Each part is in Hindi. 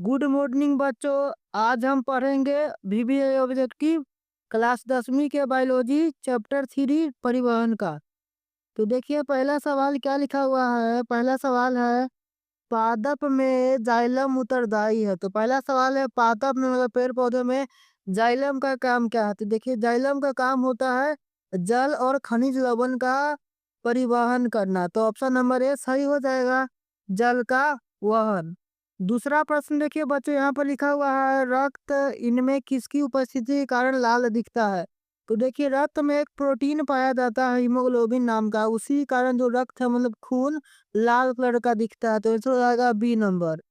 गुड मॉर्निंग बच्चों। आज हम पढ़ेंगे वीवीआई ऑब्जेक्टिव क्लास 10वीं के बायोलॉजी चैप्टर 3 परिवहन का। तो देखिए पहला सवाल क्या लिखा हुआ है। पहला सवाल है पादप में जाइलम उत्तरदायी है। तो पहला सवाल है पादप में मतलब पेड़ पौधे में जाइलम का काम क्या है। तो देखिए जाइलम का काम होता है जल और खनिज लवण का परिवहन करना। तो ऑप्शन नंबर ए सही हो जाएगा, जल का वहन। दूसरा प्रश्न देखिए बच्चों, यहाँ पर लिखा हुआ है रक्त इनमें किसकी उपस्थिति के कारण लाल दिखता है। तो देखिए रक्त में एक प्रोटीन पाया जाता है हीमोग्लोबिन नाम का, उसी कारण जो रक्त है मतलब खून लाल कलर का दिखता है। तो इसमें हो जाएगा बी नंबर।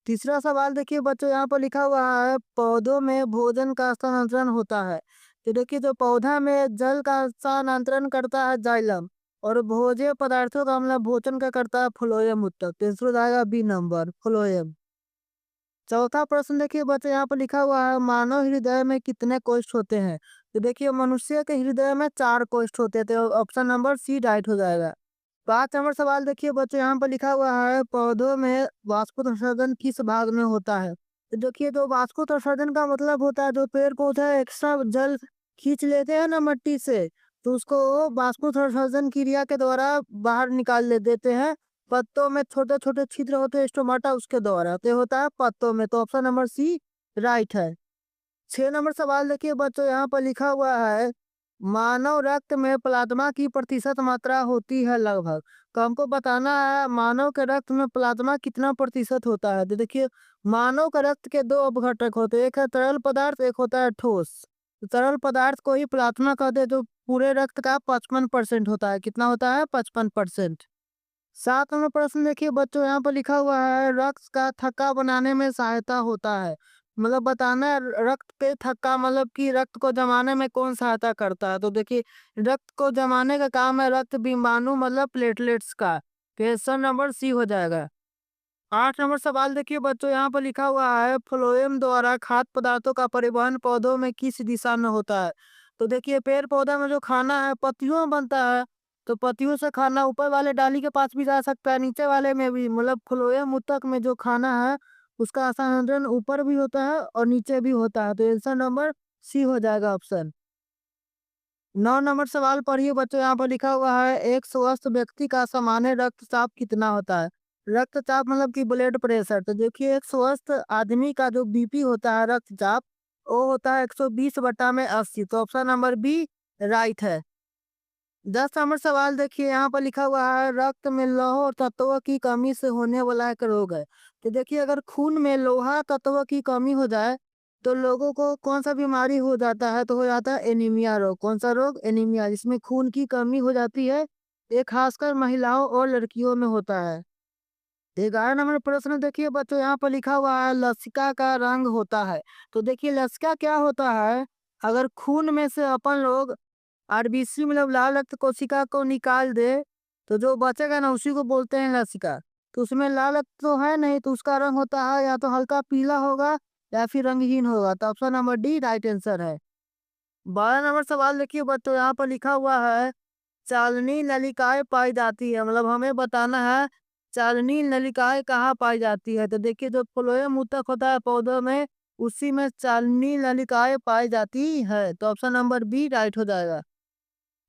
तीसरा सवाल देखिए बच्चों, यहाँ पर लिखा हुआ है पौधों में भोजन का स्थानांतरण होता है। तो देखिए जो पौधा में जल का स्थानांतरण करता है जाइलम, और भोज्य पदार्थों का मतलब भोजन का करता है फ्लोएम उत्तक। तो इसमें हो जाएगा बी नंबर फ्लोएम। चौथा प्रश्न देखिए बच्चों, यहाँ पर लिखा हुआ है मानव हृदय में कितने कोष्ठ होते हैं। तो देखिए मनुष्य के हृदय में 4 कोष्ठ होते हैं। तो ऑप्शन नंबर सी राइट हो जाएगा। 5 नंबर सवाल देखिए बच्चों, यहाँ पर लिखा हुआ है पौधों में वाष्पोत्सर्जन किस भाग में होता है। तो देखिए जो वाष्पोत्सर्जन का मतलब होता है जो पेड़ पौधे एक्स्ट्रा जल खींच लेते हैं ना मिट्टी से, तो उसको वाष्पोत्सर्जन क्रिया के द्वारा बाहर निकाल ले देते हैं। पत्तों में छोटे छोटे छिद्र होते हैं स्टोमाटा, उसके द्वारा तो ये होता है पत्तों में। तो ऑप्शन नंबर सी राइट है। 6 नंबर सवाल देखिए बच्चों, यहाँ पर लिखा हुआ है मानव रक्त में प्लाज्मा की प्रतिशत मात्रा होती है लगभग। तो हमको बताना है मानव के रक्त में प्लाज्मा कितना प्रतिशत होता है। तो देखिए मानव के रक्त के 2 अपघटक होते हैं, एक है तरल पदार्थ, एक होता है ठोस। तो तरल पदार्थ को ही प्लाज्मा कहते हैं, जो पूरे रक्त का 55% होता है। कितना होता है? 55%। 7 नंबर प्रश्न देखिए बच्चों, यहाँ पर लिखा हुआ है रक्त का थक्का बनाने में सहायता होता है। मतलब बताना है रक्त पे थक्का मतलब कि रक्त को जमाने में कौन सहायता करता है। तो देखिए रक्त को जमाने का काम है रक्त बिंबाणु मतलब प्लेटलेट्स का। तो ऑप्शन नंबर सी हो जाएगा। 8 नंबर सवाल देखिए बच्चों, यहाँ पर लिखा हुआ है फ्लोएम द्वारा खाद्य पदार्थों का परिवहन पौधों में किस दिशा में होता है। तो देखिए पेड़ पौधा में जो खाना है पत्तियों में बनता है। तो पत्तियों से खाना ऊपर वाले डाली के पास भी जा सकता है, नीचे वाले में भी। मतलब फ्लोएम उत्तक में जो खाना है उसका स्थानांतरण ऊपर भी होता है और नीचे भी होता है। तो आंसर नंबर सी हो जाएगा ऑप्शन। 9 नंबर सवाल पढ़िए बच्चों, यहाँ पर लिखा हुआ है एक स्वस्थ व्यक्ति का सामान्य रक्तचाप कितना होता है। रक्तचाप मतलब कि ब्लड प्रेशर। तो देखिए एक स्वस्थ आदमी का जो बीपी होता है रक्तचाप, वो होता है 120/80। तो ऑप्शन नंबर बी राइट है। 10 नंबर सवाल देखिए, यहाँ पर लिखा हुआ है रक्त में लौह और तत्व की कमी से होने वाला एक रोग है। तो देखिए अगर खून में लोहा तत्व की कमी हो जाए तो लोगों को कौन सा बीमारी हो जाता है। तो हो जाता है एनीमिया रोग। कौन सा रोग? एनीमिया, जिसमें खून की कमी हो जाती है। ये खासकर महिलाओं और लड़कियों में होता है। 11 नंबर प्रश्न देखिए बच्चों, यहाँ पर लिखा हुआ है लसिका का रंग होता है। तो देखिए लसिका क्या होता है, अगर खून में से अपन लोग आरबीसी मतलब लाल रक्त कोशिका को निकाल दे तो जो बचेगा ना उसी को बोलते हैं लसिका। तो उसमें लाल रक्त तो है नहीं, तो उसका रंग होता है या तो हल्का पीला होगा या फिर रंगहीन होगा। तो option number D right answer है। 12 नंबर सवाल देखिए बच्चों, यहाँ पर लिखा हुआ है चालनी नलिकाएं पाई जाती है। मतलब हमें बताना है चालनी नलिकाएं कहाँ पाई जाती है। तो देखिए जो फ्लोएम ऊतक होता है पौधों में, उसी में चालनी नलिकाएं पाई जाती है। तो ऑप्शन नंबर बी राइट हो जाएगा।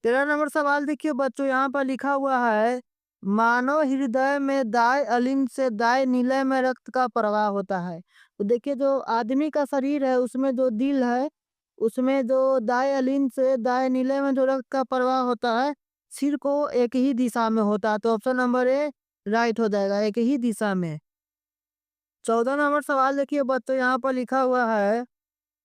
13 नंबर सवाल देखिए बच्चों, यहाँ पर लिखा हुआ है मानव हृदय में दाएं अलिंद से दाएं नीले में रक्त का प्रवाह होता है। तो देखिए जो आदमी का शरीर है उसमें जो दिल है, उसमें जो दाएं अलिंद से दाएं नीले में जो रक्त का प्रवाह होता है सिर को एक ही दिशा में होता है। तो ऑप्शन नंबर ए राइट हो जाएगा, एक ही दिशा में। 14 नंबर सवाल देखिए बच्चों, यहाँ पर लिखा हुआ है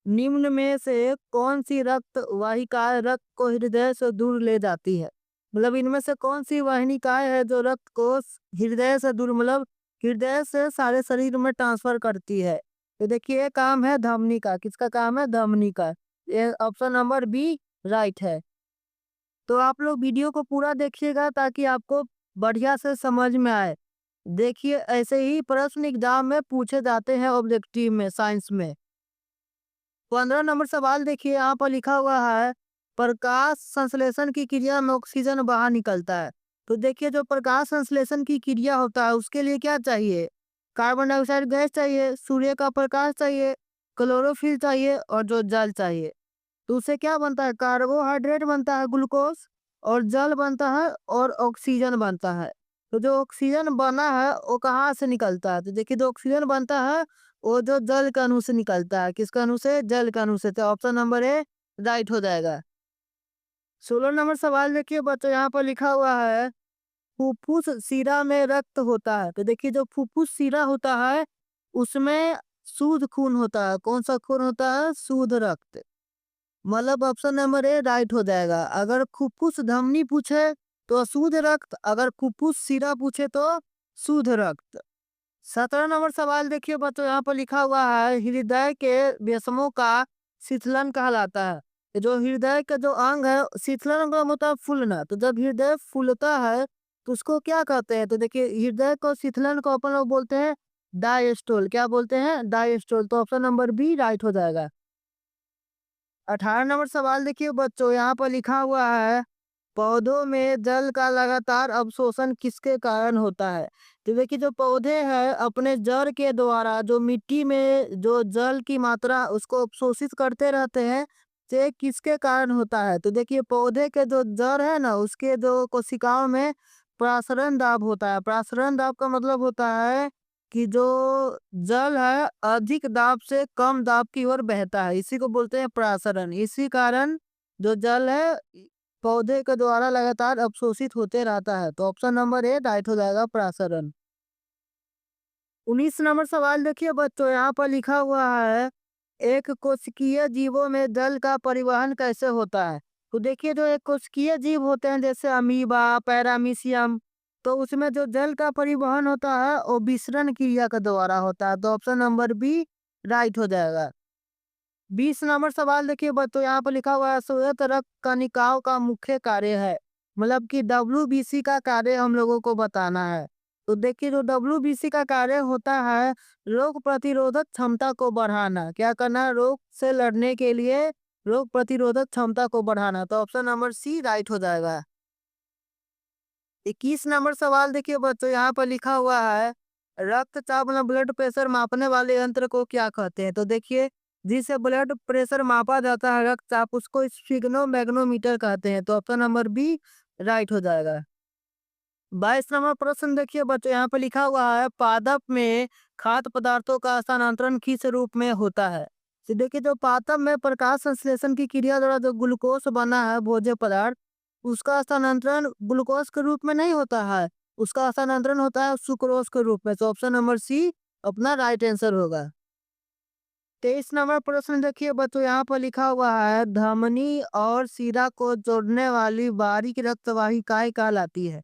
निम्न में से कौन सी रक्त वाहिकाएं रक्त को हृदय से दूर ले जाती है। मतलब इनमें से कौन सी वाहिनिकाएं है जो रक्त को हृदय से दूर मतलब हृदय से सारे शरीर में ट्रांसफर करती है। तो देखिए ये काम है धमनी का। किसका काम है? धमनी का। ये ऑप्शन नंबर बी राइट है। तो आप लोग वीडियो को पूरा देखिएगा ताकि आपको बढ़िया से समझ में आए। देखिए ऐसे ही प्रश्न एग्जाम में पूछे जाते हैं ऑब्जेक्टिव में साइंस में। 15 नंबर सवाल देखिए, यहाँ पर लिखा हुआ है प्रकाश संश्लेषण की क्रिया में ऑक्सीजन बाहर निकलता है। तो देखिए जो प्रकाश संश्लेषण की क्रिया होता है उसके लिए क्या चाहिए? कार्बन डाइऑक्साइड गैस चाहिए, सूर्य का प्रकाश चाहिए, क्लोरोफिल चाहिए और जो जल चाहिए। तो उससे क्या बनता है? कार्बोहाइड्रेट बनता है ग्लूकोज, और जल बनता है और ऑक्सीजन बनता है। तो जो ऑक्सीजन बना है वो कहाँ से निकलता है? तो देखिए जो ऑक्सीजन बनता है वो जो जल के अणु से निकलता है। किसके अणु से? जल के अणु से। तो ऑप्शन नंबर ए राइट हो जाएगा। 16 नंबर सवाल देखिए बच्चों, यहाँ पर लिखा हुआ है फुफ्फुस शिरा में रक्त होता है। तो देखिए जो फुफ्फुस शिरा होता है उसमें शुद्ध खून होता है। कौन सा खून होता है? शुद्ध रक्त। मतलब ऑप्शन नंबर ए राइट हो जाएगा। अगर फुफ्फुस धमनी पूछे तो अशुद्ध रक्त, अगर फुफ्फुस शिरा पूछे तो शुद्ध रक्त। 17 नंबर सवाल देखिए बच्चों, यहाँ पर लिखा हुआ है हृदय के व्यसमों का शिथिलन कहलाता है। ये जो हृदय का जो अंग है, शिथिलन का मतलब फूलना। तो जब हृदय फूलता है तो उसको क्या कहते हैं? तो देखिए हृदय को शिथिलन को अपन लोग बोलते हैं डायस्टोल। क्या बोलते हैं? डायस्टोल। तो ऑप्शन नंबर बी राइट हो जाएगा। 18 नंबर सवाल देखिए बच्चों, यहाँ पर लिखा हुआ है पौधों में जल का लगातार अवशोषण किसके कारण होता है? तो देखिए जो पौधे हैं अपने जड़ के द्वारा जो मिट्टी में जो जल की मात्रा उसको अवशोषित करते रहते हैं। तो ये किसके कारण होता है? तो देखिए पौधे के जो जड़ है ना उसके जो कोशिकाओं में प्रासरण दाब होता है। प्रासरण दाब का मतलब होता है कि जो जल है अधिक दाब से कम दाब की ओर बहता है, इसी को बोलते हैं प्रासरण। इसी कारण जो जल है पौधे के द्वारा लगातार अवशोषित होते रहता है। तो ऑप्शन नंबर ए राइट हो जाएगा, प्रासरण। 19 नंबर सवाल देखिए बच्चों, यहाँ पर लिखा हुआ है एक कोशिकीय जीवों में जल का परिवहन कैसे होता है? तो देखिए जो एक कोशिकीय जीव होते हैं जैसे अमीबा, पैरामीशियम, तो उसमें जो जल का परिवहन होता है वो विसरण क्रिया के द्वारा होता है। तो ऑप्शन नंबर बी राइट हो जाएगा। 20 नंबर सवाल देखिए बच्चों, यहाँ पर लिखा हुआ है श्वेत रक्त कणिकाओं का मुख्य कार्य है। मतलब कि डब्ल्यूबीसी का कार्य हम लोगों को बताना है। तो देखिए जो डब्ल्यूबीसी का कार्य होता है रोग प्रतिरोधक क्षमता को बढ़ाना। क्या करना है? रोग से लड़ने के लिए रोग प्रतिरोधक क्षमता को बढ़ाना। तो ऑप्शन नंबर सी राइट हो जाएगा। 21 नंबर सवाल देखिए बच्चों, यहाँ पर लिखा हुआ है रक्तचाप मतलब ब्लड प्रेशर मापने वाले यंत्र को क्या कहते हैं? तो देखिए जिसे ब्लड प्रेशर मापा जाता है रक्तचाप उसको स्फिग्नोमैग्नोमीटर कहते हैं। तो ऑप्शन नंबर बी राइट हो जाएगा। 22 नंबर प्रश्न देखिए बच्चों, यहाँ पे लिखा हुआ है पादप में खाद्य पदार्थों का स्थानांतरण किस रूप में होता है? तो देखिए जो पादप में प्रकाश संश्लेषण की क्रिया द्वारा जो ग्लूकोज बना है भोज्य पदार्थ, उसका स्थानांतरण ग्लूकोज के रूप में नहीं होता है, उसका स्थानांतरण होता है सुक्रोज के रूप में। तो ऑप्शन नंबर सी अपना राइट आंसर होगा। 23 नंबर प्रश्न देखिए बच्चों, यहाँ पर लिखा हुआ है धमनी और शिरा को जोड़ने वाली बारीक रक्तवाहिकाएं कहलाती है।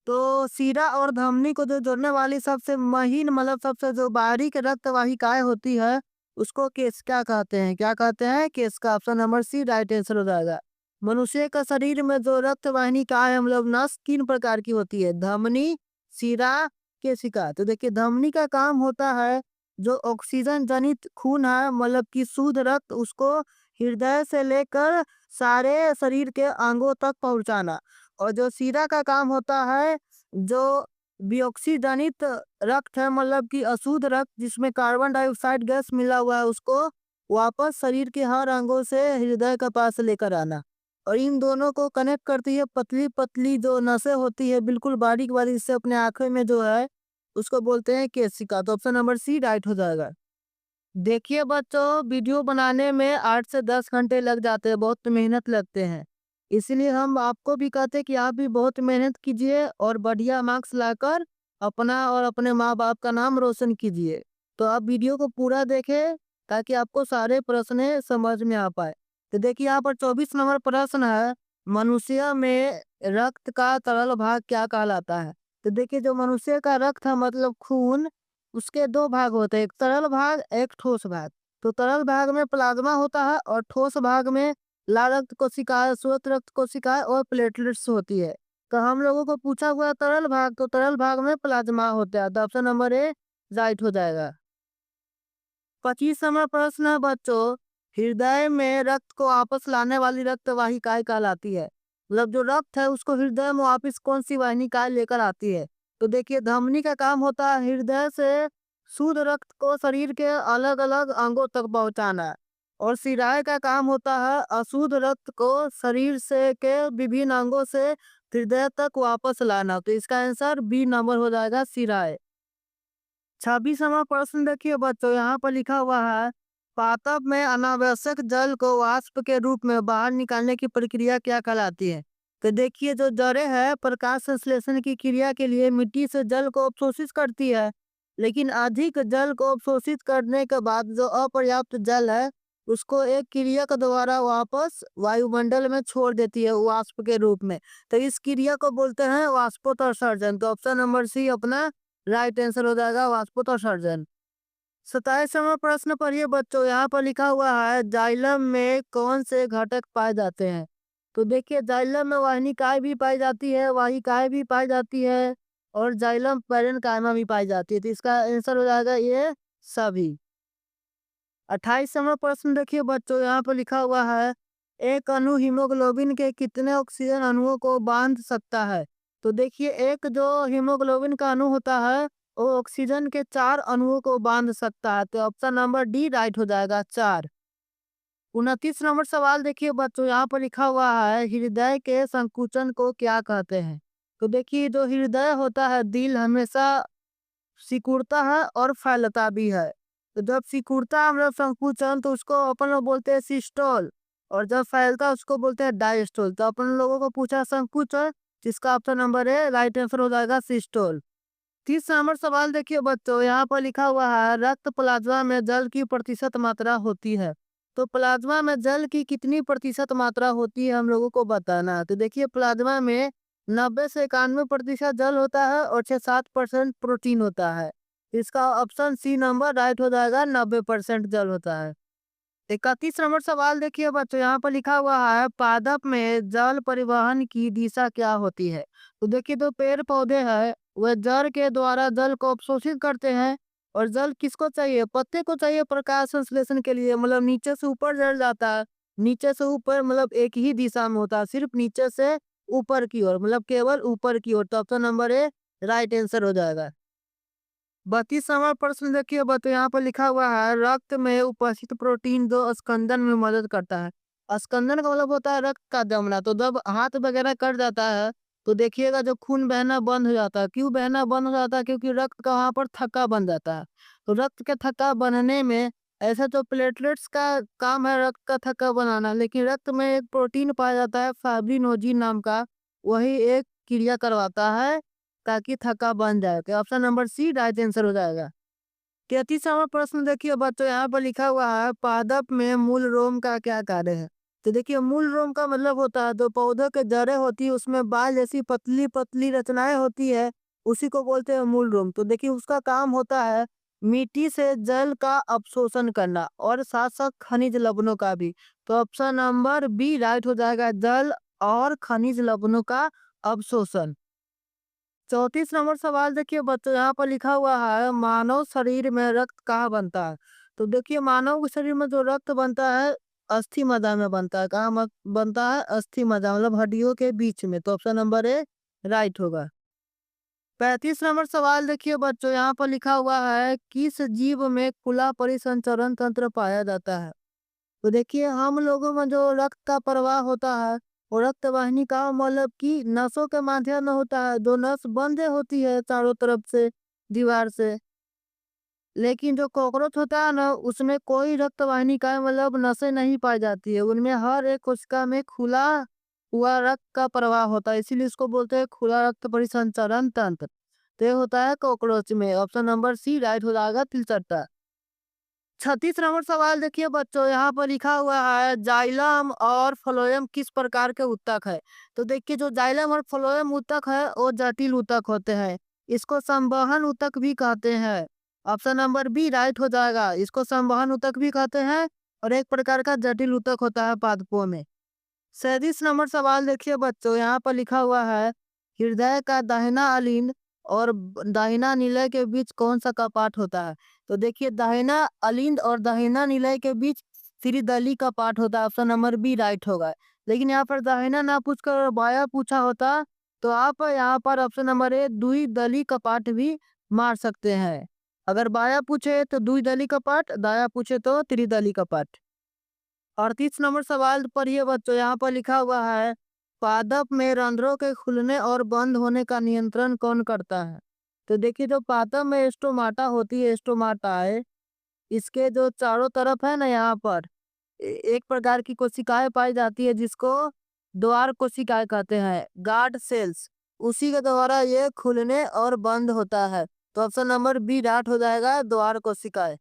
तो शिरा और धमनी को जो जोड़ने वाली सबसे महीन मतलब सबसे जो बारीक रक्तवाहिकाएं होती है उसको केशिका कहते हैं। क्या कहते हैं? केशिका। Option number C right answer हो जाएगा। मनुष्य का शरीर में जो रक्त वाहिनिकाएं मतलब नस 3 प्रकार की होती है, धमनी, शिरा, केशिका। तो देखिए धमनी का काम होता है जो ऑक्सीजन जनित खून है मतलब कि शुद्ध रक्त उसको हृदय से लेकर सारे शरीर के अंगों तक पहुंचाना। और जो शिरा का काम होता है जो डिऑक्सी जनित रक्त है मतलब कि अशुद्ध रक्त जिसमें कार्बन डाइऑक्साइड गैस मिला हुआ है उसको वापस शरीर के हर अंगों से हृदय के पास लेकर आना। और इन दोनों को कनेक्ट करती है पतली पतली जो नसें होती है बिल्कुल बारीक बारीक से अपने आंखों में जो है उसको बोलते हैं केशिका। तो ऑप्शन नंबर सी राइट हो जाएगा। देखिए बच्चों वीडियो बनाने में 8 से 10 घंटे लग जाते हैं, बहुत मेहनत लगते हैं। इसीलिए हम आपको भी कहते हैं कि आप भी बहुत मेहनत कीजिए और बढ़िया मार्क्स लाकर अपना और अपने माँ बाप का नाम रोशन कीजिए। तो आप वीडियो को पूरा देखें ताकि आपको सारे प्रश्न समझ में आ पाए। तो देखिए यहाँ पर 24 नंबर प्रश्न है मनुष्य में रक्त का तरल भाग क्या कहलाता है? तो देखिए जो मनुष्य का रक्त है मतलब खून, उसके दो भाग होते हैं, एक तरल भाग एक ठोस भाग। तो तरल भाग में प्लाज्मा होता है और ठोस भाग में लाल रक्त कोशिकाएं, श्वेत रक्त कोशिकाएं और प्लेटलेट्स होती है। तो हम लोगों को पूछा हुआ तरल भाग, तो तरल भाग में प्लाज्मा होता है। तो ऑप्शन नंबर ए राइट हो जाएगा। 25 नंबर प्रश्न है बच्चों, हृदय में रक्त को वापस लाने वाली रक्त वाहिकाएं कहलाती है। मतलब जो रक्त है उसको हृदय में वापस कौन सी वाहिकाएं लेकर आती है? तो देखिए धमनी का काम होता है हृदय से शुद्ध रक्त को शरीर के अलग अलग अंगों तक पहुंचाना। और सिराए का काम होता है अशुद्ध रक्त को शरीर से के विभिन्न अंगों से हृदय तक वापस लाना। तो इसका आंसर बी नंबर हो जाएगा, सिराए। 26वां प्रश्न देखिए बच्चों, यहाँ पर लिखा हुआ है पादप में अनावश्यक जल को वाष्प के रूप में बाहर निकालने की प्रक्रिया क्या कहलाती है। तो देखिए जो जड़ें है प्रकाश संश्लेषण की क्रिया के लिए मिट्टी से जल को अवशोषित करती है, लेकिन अधिक जल को अवशोषित करने के बाद जो अपर्याप्त जल है उसको एक क्रिया के द्वारा वापस वायुमंडल में छोड़ देती है वाष्प के रूप में। तो इस क्रिया को बोलते हैं वाष्पोत्सर्जन। तो ऑप्शन नंबर सी अपना राइट आंसर हो जाएगा, वाष्पोत्सर्जन। 27वां प्रश्न पढ़िए बच्चों, यहाँ पर लिखा हुआ है जाइलम में कौन से घटक पाए जाते हैं। तो देखिए जाइलम में वाहिनिकाएं भी पाई जाती है, वाहिकाएं भी पाई जाती है और जाइलम पैरेन्काइमा भी पाई जाती है। तो इसका आंसर हो जाएगा ये सभी। 28वां प्रश्न देखिए बच्चों, यहाँ पर लिखा हुआ है एक अणु हीमोग्लोबिन के कितने ऑक्सीजन अणुओं को बांध सकता है। तो देखिए एक जो हीमोग्लोबिन का अणु होता है वो ऑक्सीजन के 4 अणुओं को बांध सकता है। तो ऑप्शन नंबर डी राइट हो जाएगा, 4। 29 नंबर सवाल देखिए बच्चों, यहाँ पर लिखा हुआ है हृदय के संकुचन को क्या कहते हैं। तो देखिए जो हृदय होता है दिल हमेशा सिकुड़ता है और फैलता भी है। तो जब सिकुड़ता है मतलब संकुचन तो उसको अपन लोग बोलते हैं सिस्टोल, और जब फैलता है उसको बोलते हैं डायस्टोल। तो अपन लोगों को पूछा संकुचन, जिसका ऑप्शन नंबर है राइट आंसर हो जाएगा सिस्टोल। 30 नंबर सवाल देखिए बच्चों, यहाँ पर लिखा हुआ है रक्त प्लाज्मा में जल की प्रतिशत मात्रा होती है। तो प्लाज्मा में जल की कितनी प्रतिशत मात्रा होती है हम लोगों को बताना है। तो देखिए प्लाज्मा में 90 से 91% जल होता है और 6-7% प्रोटीन होता है। इसका ऑप्शन सी नंबर राइट हो जाएगा, 90% जल होता है। 31 नंबर सवाल देखिए बच्चों, यहाँ पर लिखा हुआ है पादप में जल परिवहन की दिशा क्या होती है। तो देखिए जो पेड़ पौधे हैं वह जड़ के द्वारा जल को अवशोषित करते हैं। और जल किसको चाहिए, पत्ते को चाहिए प्रकाश संश्लेषण के लिए, मतलब नीचे से ऊपर जल जाता है। नीचे से ऊपर मतलब एक ही दिशा में होता है, सिर्फ नीचे से ऊपर की ओर, मतलब केवल ऊपर की ओर। तो option number A right answer हो जाएगा। 32वां प्रश्न देखिए बच्चों, यहाँ पर लिखा हुआ है रक्त में उपस्थित प्रोटीन जो स्कंदन में मदद करता है। स्कंदन का मतलब होता है रक्त का जमना। तो जब हाथ वगैरह कट जाता है तो देखिएगा जो खून बहना बंद हो जाता है। क्यों बहना बंद हो जाता है, क्योंकि रक्त का वहां पर थक्का बन जाता है। तो रक्त के थक्का बनने में ऐसा तो प्लेटलेट्स का काम है रक्त का थक्का बनाना, लेकिन रक्त में एक प्रोटीन पाया जाता है फाइब्रिनोजिन नाम का, वही एक क्रिया करवाता है ताकि थक्का बन जाए। तो option number C right answer हो जाएगा। 33वां प्रश्न देखिए बच्चों, यहाँ पर लिखा हुआ है पादप में मूल रोम का क्या कार्य है। तो देखिए मूल रोम का मतलब होता है जो पौधों के जड़ें होती है उसमें बाल जैसी पतली पतली रचनाएं होती है, उसी को बोलते हैं मूल रोम। तो देखिए उसका काम होता है मिट्टी से जल का अवशोषण करना और साथ साथ खनिज लवणों का भी। तो ऑप्शन नंबर बी राइट हो जाएगा, जल और खनिज लवणों का अवशोषण। 34 नंबर सवाल देखिए बच्चों, यहाँ पर लिखा हुआ है मानव शरीर में रक्त कहाँ बनता है। तो देखिए मानव के शरीर में जो रक्त बनता है अस्थि मज्जा में बनता है। कहाँ बनता है, अस्थि मज्जा मतलब हड्डियों के बीच में। तो ऑप्शन नंबर ए राइट होगा। 35 नंबर सवाल देखिए बच्चों, यहाँ पर लिखा हुआ है किस जीव में खुला परिसंचरण तंत्र पाया जाता है। तो देखिए हम लोगों में जो रक्त का प्रवाह होता है वो रक्त वाहिनी का मतलब कि नसों के माध्यम में होता है। जो नस बंद होती है चारों तरफ से दीवार से, लेकिन जो कॉकरोच होता है ना उसमें कोई रक्त वाहिनी का मतलब नसें नहीं पाई जाती है। उनमें हर एक कोशिका में खुला हुआ रक्त का प्रवाह होता है, इसीलिए इसको बोलते हैं खुला रक्त परिसंचरण तंत्र। तो ये होता है कॉकरोच में। ऑप्शन नंबर सी राइट हो जाएगा, 63। 36 नंबर सवाल देखिए बच्चों, यहाँ पर लिखा हुआ है जाइलम और फ्लोएम किस प्रकार के ऊतक है। तो देखिए जो जाइलम और फ्लोएम ऊतक है वो जटिल ऊतक होते हैं। इसको संवहन ऊतक भी कहते हैं। ऑप्शन नंबर बी राइट हो जाएगा, इसको संवहन ऊतक भी कहते हैं और एक प्रकार का जटिल ऊतक होता है पादपों में। 37 नंबर सवाल देखिए बच्चों, यहाँ पर लिखा हुआ है हृदय का दाहिना अलिंद और दाहिना निलय के बीच कौन सा कपाट होता है। तो देखिए दाहिना अलिंद और दाहिना निलय के बीच त्रिदली का पाठ होता है। ऑप्शन नंबर बी राइट होगा। लेकिन यहाँ पर दाहिना ना पूछकर बाया पूछा होता तो आप यहाँ पर ऑप्शन नंबर ए द्विदली कपाट भी मार सकते हैं। अगर बाया पूछे तो द्विदली कपाट, दाया पूछे तो त्रिदली कपाट। 38 नंबर सवाल पढ़िए बच्चों, यहाँ पर लिखा हुआ है पादप में रंध्रों के खुलने और बंद होने का नियंत्रण कौन करता है। तो देखिए जो पादप में स्टोमाटा होती है, स्टोमाटा है, इसके जो चारों तरफ है ना यहाँ पर एक प्रकार की कोशिकाएं पाई जाती है जिसको द्वार कोशिकाएं कहते हैं, गार्ड सेल्स। उसी के द्वारा ये खुलने और बंद होता है। तो ऑप्शन नंबर बी राइट हो जाएगा, द्वार कोशिकाएं।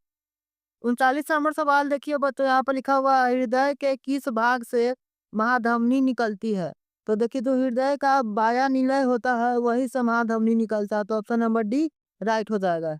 39 नंबर सवाल देखिए बच्चों, यहाँ पर लिखा हुआ है हृदय के किस भाग से महाधमनी निकलती है। तो देखिए जो हृदय का बायां निलय होता है वही से महाधमनी निकलता है। तो ऑप्शन नंबर डी राइट हो जाएगा।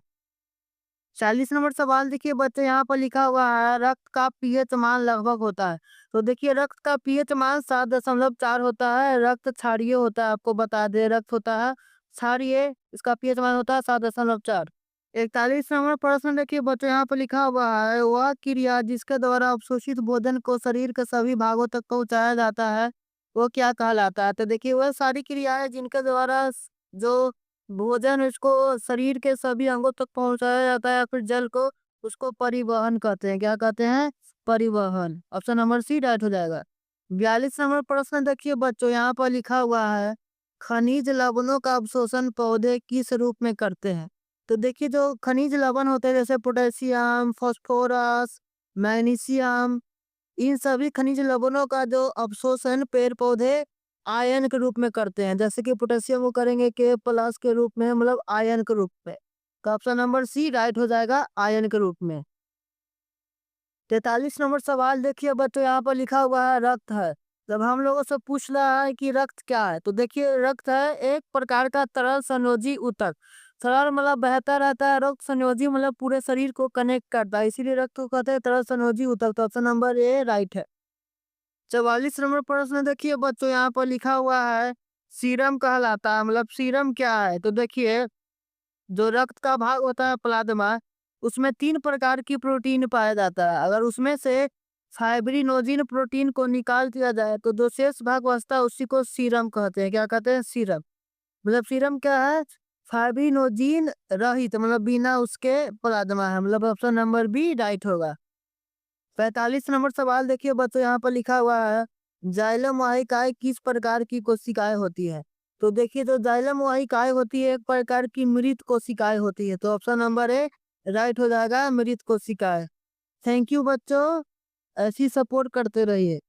40 नंबर सवाल देखिए बच्चे, यहाँ पर लिखा हुआ है रक्त का पीएच मान लगभग होता है। तो देखिए रक्त का पीएच मान 7.4 होता है। रक्त क्षारीय होता है, आपको बता दे रक्त होता है क्षारीय, इसका पीएच मान होता है 7.4। 41 नंबर प्रश्न देखिए बच्चों, यहाँ पर लिखा हुआ है वह क्रिया जिसके द्वारा अवशोषित भोजन को शरीर के सभी भागों तक पहुंचाया जाता है वो क्या कहलाता है। तो देखिए वह सारी क्रियाएं जिनके द्वारा जो भोजन इसको शरीर के सभी अंगों तक पहुंचाया जाता है या फिर जल को, उसको परिवहन कहते हैं। क्या कहते हैं? परिवहन। ऑप्शन नंबर सी राइट हो जाएगा। 42 नंबर प्रश्न देखिए बच्चों, यहाँ पर लिखा हुआ है खनिज लवणों का अवशोषण पौधे किस रूप में करते हैं। तो देखिए जो खनिज लवण होते हैं जैसे पोटेशियम, फास्फोरस, मैग्नीशियम, इन सभी खनिज लवणों का जो अवशोषण पेड़ पौधे आयन के रूप में करते हैं। जैसे कि पोटेशियम को करेंगे के प्लस के रूप में, मतलब आयन के रूप में। तो ऑप्शन नंबर सी राइट हो जाएगा, आयन के रूप में। 43 नंबर सवाल देखिए बच्चों, यहाँ पर लिखा हुआ है रक्त है। जब हम लोगों से पूछ रहा है कि रक्त क्या है, तो देखिए रक्त है एक प्रकार का तरल संयोजी ऊतक। तरल मतलब बहता रहता है, रक्त संयोजी मतलब पूरे शरीर को कनेक्ट करता है, इसीलिए रक्त को कहते हैं तरल संयोजी ऊतक। तो ऑप्शन नंबर ए राइट है। 44 नंबर प्रश्न देखिए बच्चों, यहाँ पर लिखा हुआ है सीरम कहलाता है, मतलब सीरम क्या है। तो देखिए जो रक्त का भाग होता है प्लाज्मा, उसमें 3 प्रकार की प्रोटीन पाया जाता है। अगर उसमें से फाइब्रिनोजिन प्रोटीन को निकाल दिया जाए तो जो शेष भाग बचता है उसी को सीरम कहते हैं। क्या कहते हैं? सीरम। मतलब सीरम क्या है? फाइब्रिनोजिन रहित, मतलब बिना उसके प्लाज्मा है। मतलब ऑप्शन नंबर बी राइट होगा। 45 नंबर सवाल देखिए बच्चों, यहाँ पर लिखा हुआ है जाइलम वाहिकाएं किस प्रकार की कोशिकाएं होती है। तो देखिए जो जाइलम वाहिकाएं होती है एक प्रकार की मृत कोशिकाएं होती है। तो ऑप्शन नंबर ए राइट हो जाएगा, मृत कोशिकाएं। थैंक यू बच्चों, ऐसी सपोर्ट करते रहिए।